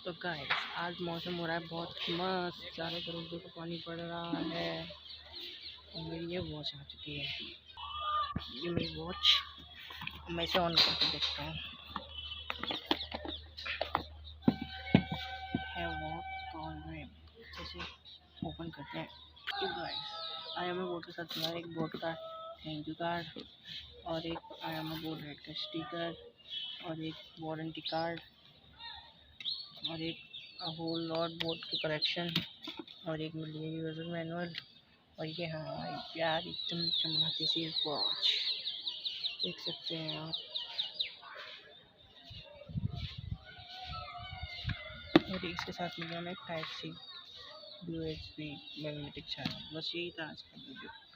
तो गाइस आज मौसम हो रहा है बहुत मस्त, चारों तरफ देखो पानी पड़ रहा है। और मेरी ये वॉच आ चुकी है, ये मेरी वॉच। मैं इसे ऑन करके देखता हूँ। है वॉट कॉल में जैसे ओपन करते हैं। तो guys I M A board के साथ चला एक बोर्ड का थैंक यू कार्ड और एक I M A board red का स्टिकर और एक वारंटी कार्ड और एक होल लॉट बोर्ड की करेक्शन और एक मिली है यूजर मैनुअल। और ये हमारी प्यार एकदम चमकती सी वॉच देख सकते हैं आप। और इसके साथ मिला हमें type C USB magnetic charger. बस यही था आज का वीडियो।